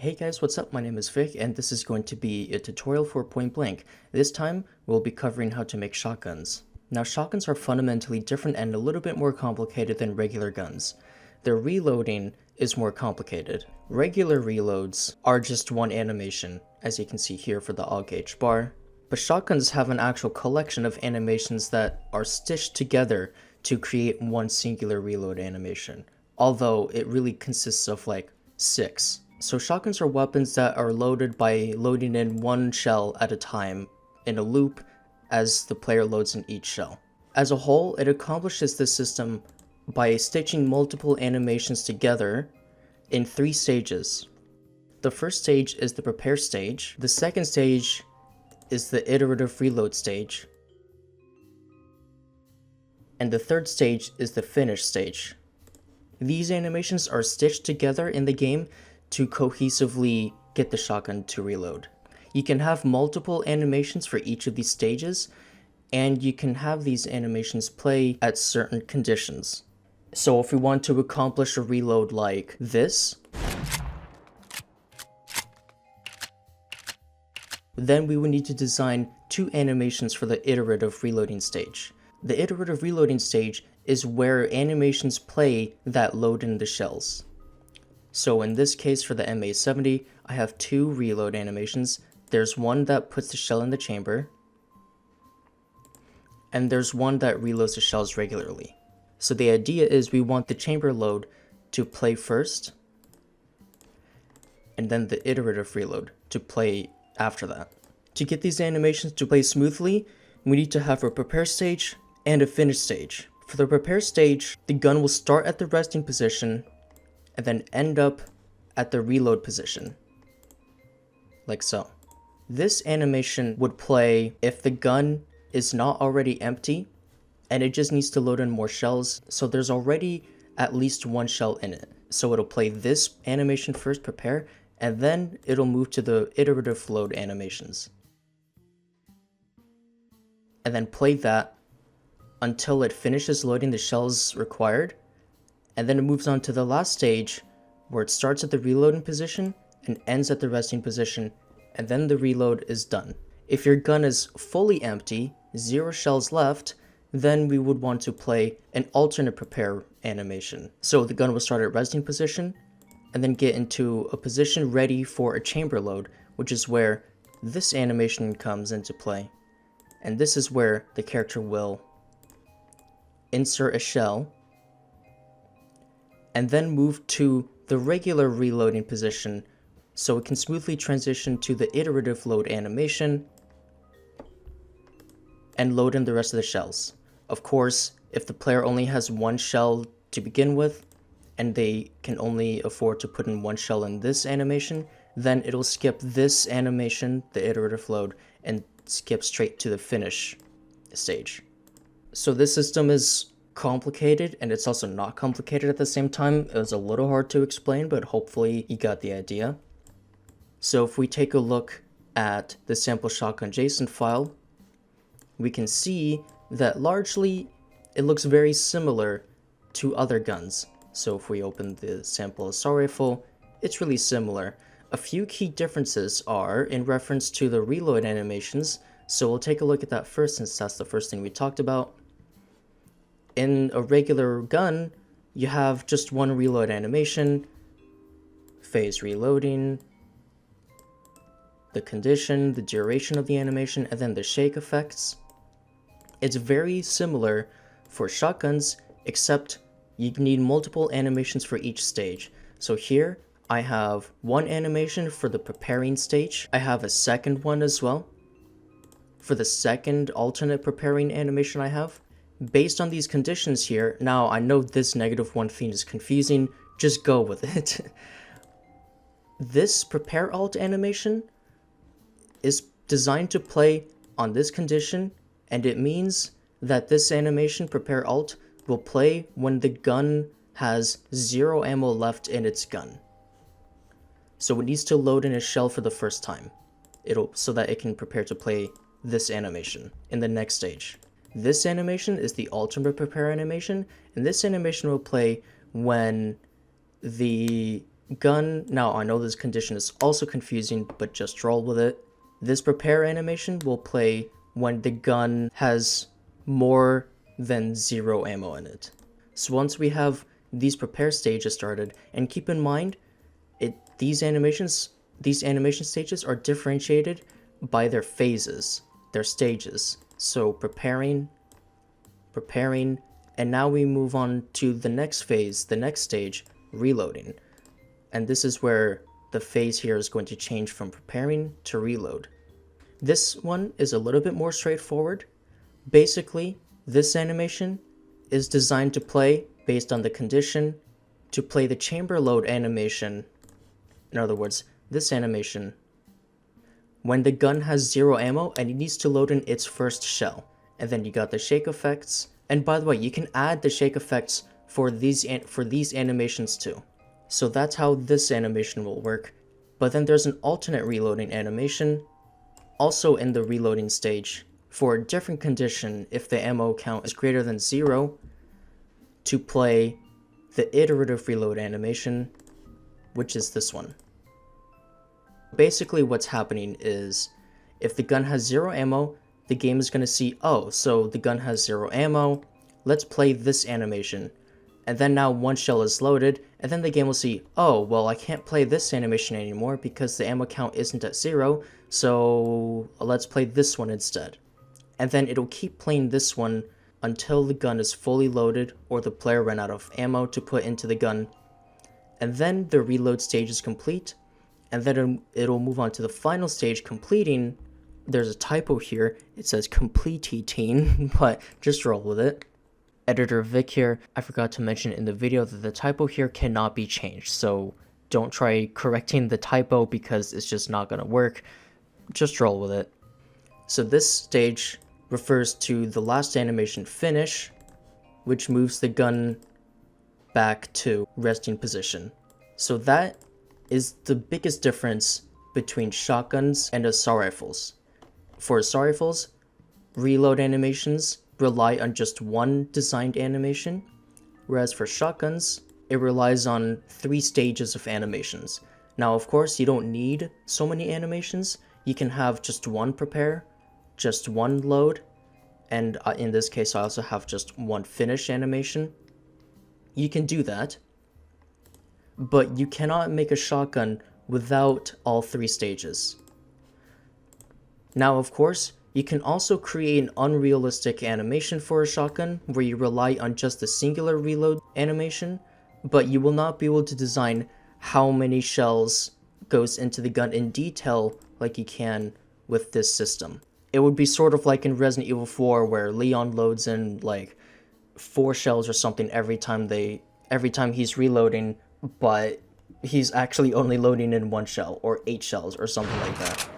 Hey guys, what's up? My name is Vic, and this is going to be a tutorial for Point Blank. This time, we'll be covering how to make shotguns. Now, shotguns are fundamentally different and a little bit more complicated than regular guns. Their reloading is more complicated. Regular reloads are just one animation, as you can see here for the AUG gauge bar, but shotguns have an actual collection of animations that are stitched together to create one singular reload animation, although it really consists of like 6. So shotguns are weapons that are loaded by loading in one shell at a time in a loop as the player loads in each shell. As a whole, it accomplishes this system by stitching multiple animations together in 3 stages. The first stage is the prepare stage, the second stage is the iterative reload stage, and the third stage is the finish stage. These animations are stitched together in the game to cohesively get the shotgun to reload. You can have multiple animations for each of these stages, and you can have these animations play at certain conditions. So if we want to accomplish a reload like this, then we would need to design 2 animations for the iterative reloading stage. The iterative reloading stage is where animations play that load in the shells. So in this case for the MA70, I have 2 reload animations. There's one that puts the shell in the chamber, and there's one that reloads the shells regularly. So the idea is we want the chamber load to play first, and then the iterative reload to play after that. To get these animations to play smoothly, we need to have a prepare stage and a finish stage. For the prepare stage, the gun will start at the resting position and then end up at the reload position, like so. This animation would play if the gun is not already empty and it just needs to load in more shells, so there's already at least 1 shell in it. So it'll play this animation first, prepare, and then it'll move to the iterative load animations. And then play that until it finishes loading the shells required, and then it moves on to the last stage where it starts at the reloading position and ends at the resting position, and then the reload is done. If your gun is fully empty, 0 shells left, then we would want to play an alternate prepare animation. So the gun will start at resting position and then get into a position ready for a chamber load, which is where this animation comes into play. And this is where the character will insert a shell and then move to the regular reloading position so it can smoothly transition to the iterative load animation and load in the rest of the shells. Of course, if the player only has 1 shell to begin with and they can only afford to put in 1 shell in this animation, then it'll skip this animation, the iterative load, and skip straight to the finish stage. So this system is complicated, and it's also not complicated at the same time. It was a little hard to explain, but hopefully you got the idea. So if we take a look at the sample shotgun JSON file, we can see that largely it looks very similar to other guns. So if we open the sample assault rifle, it's really similar. A few key differences are in reference to the reload animations, so we'll take a look at that first since that's the first thing we talked about. In a regular gun, you have just 1 reload animation, phase reloading, the condition, the duration of the animation, and then the shake effects. It's very similar for shotguns, except you need multiple animations for each stage. So here, I have 1 animation for the preparing stage. I have a second one as well for the second alternate preparing animation I have. Based on these conditions here, now I know this -1 thing is confusing, just go with it. This prepare alt animation is designed to play on this condition, and it means that this animation, prepare alt, will play when the gun has 0 ammo left in its gun. So it needs to load in a shell for the first time, so that it can prepare to play this animation in the next stage. This animation is the alternate prepare animation, and this animation will play when the gun, now I know this condition is also confusing, but just roll with it. This prepare animation will play when the gun has more than 0 ammo in it. So once we have these prepare stages started, and keep in mind, these animation stages are differentiated by their phases, their stages. So preparing, and now we move on to the next phase, the next stage, reloading. And this is where the phase here is going to change from preparing to reload. This one is a little bit more straightforward. Basically, this animation is designed to play based on the condition to play the chamber load animation. In other words, this animation, when the gun has 0 ammo and it needs to load in its first shell. And then you got the shake effects. And by the way, you can add the shake effects for these animations too. So that's how this animation will work. But then there's an alternate reloading animation, also in the reloading stage, for a different condition if the ammo count is greater than 0, to play the iterative reload animation, which is this one. Basically what's happening is, if the gun has 0 ammo, the game is going to see, oh, so the gun has 0 ammo, let's play this animation. And then now one shell is loaded, and then the game will see, oh, well, I can't play this animation anymore because the ammo count isn't at 0, so let's play this one instead. And then it'll keep playing this one until the gun is fully loaded or the player ran out of ammo to put into the gun. And then the reload stage is complete, and then it'll move on to the final stage, completing. There's a typo here, it says completing, but just roll with it. Editor Vic here, I forgot to mention in the video that the typo here cannot be changed, so don't try correcting the typo because it's just not gonna work. Just roll with it. So this stage refers to the last animation finish, which moves the gun back to resting position. So that is the biggest difference between shotguns and assault rifles. For assault rifles, reload animations rely on just one designed animation, whereas for shotguns, it relies on 3 stages of animations. Now, of course, you don't need so many animations. You can have just one prepare, just one load, and in this case, I also have just one finish animation. You can do that, but you cannot make a shotgun without all 3 stages. Now, of course, you can also create an unrealistic animation for a shotgun where you rely on just a singular reload animation, but you will not be able to design how many shells goes into the gun in detail like you can with this system. It would be sort of like in Resident Evil 4 where Leon loads in like 4 shells or something every time he's reloading, but he's actually only loading in 1 shell or 8 shells or something like that.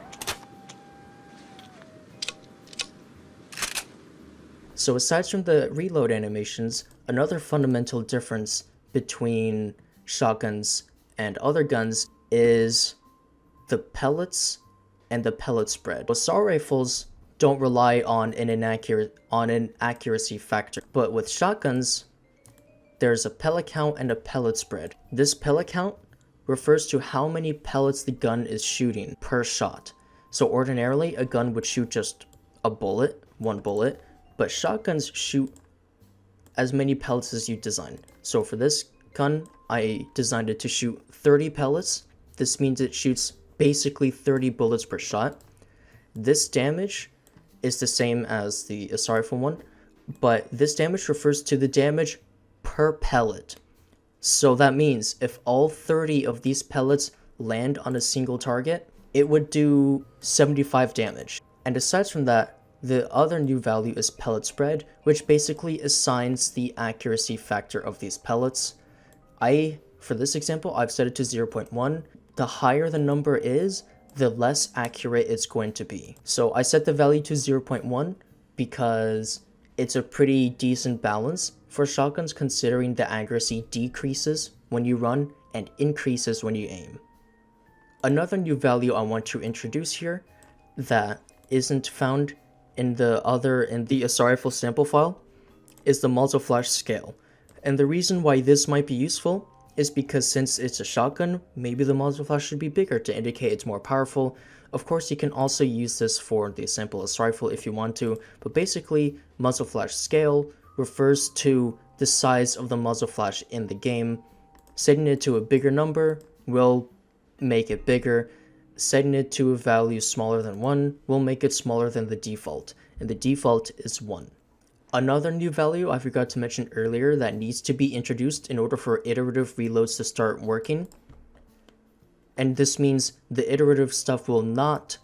So aside from the reload animations, another fundamental difference between shotguns and other guns is the pellets and the pellet spread. Assault rifles don't rely on an accuracy factor, but with shotguns, there's a pellet count and a pellet spread. This pellet count refers to how many pellets the gun is shooting per shot. So ordinarily, a gun would shoot just a bullet, 1 bullet, but shotguns shoot as many pellets as you design. So for this gun, I designed it to shoot 30 pellets. This means it shoots basically 30 bullets per shot. This damage is the same as the assault rifle one, but this damage refers to the damage per pellet. So that means if all 30 of these pellets land on a single target, it would do 75 damage. And aside from that, the other new value is pellet spread, which basically assigns the accuracy factor of these pellets. For this example, I've set it to 0.1. The higher the number is, the less accurate it's going to be. So I set the value to 0.1 because it's a pretty decent balance for shotguns considering the accuracy decreases when you run and increases when you aim. Another new value I want to introduce here that isn't found in the assault rifle sample file is the muzzle flash scale. And the reason why this might be useful is because since it's a shotgun, maybe the muzzle flash should be bigger to indicate it's more powerful. Of course, you can also use this for the simplest rifle if you want to, but basically, muzzle flash scale refers to the size of the muzzle flash in the game. Setting it to a bigger number will make it bigger. Setting it to a value smaller than 1 will make it smaller than the default, and the default is 1. Another new value I forgot to mention earlier that needs to be introduced in order for iterative reloads to start working, and this means the iterative stuff will not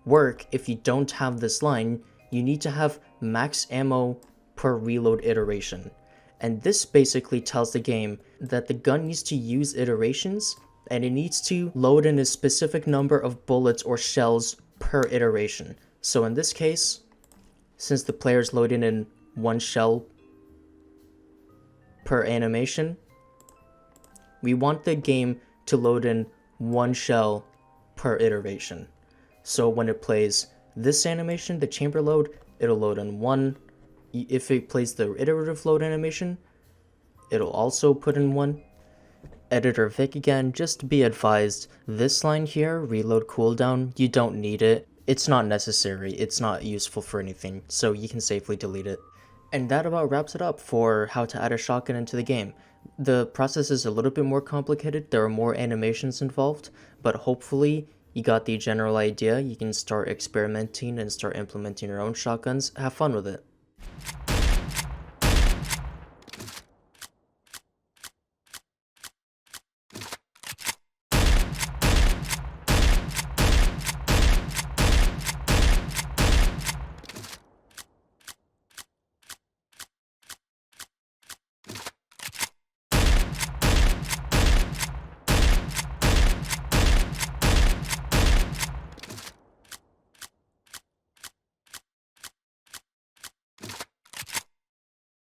work if you don't have this line. You need to have max ammo per reload iteration, and this basically tells the game that the gun needs to use iterations and it needs to load in a specific number of bullets or shells per iteration. So in this case, since the player's loading in 1 shell per animation, we want the game to load in 1 shell per iteration. So when it plays this animation, the chamber load, it'll load in 1. If it plays the iterative load animation, it'll also put in 1. Editor Vic again, just be advised, this line here, reload cooldown, you don't need it. It's not necessary, it's not useful for anything, so you can safely delete it. And that about wraps it up for how to add a shotgun into the game. The process is a little bit more complicated, there are more animations involved, but hopefully you got the general idea. You can start experimenting and start implementing your own shotguns. Have fun with it.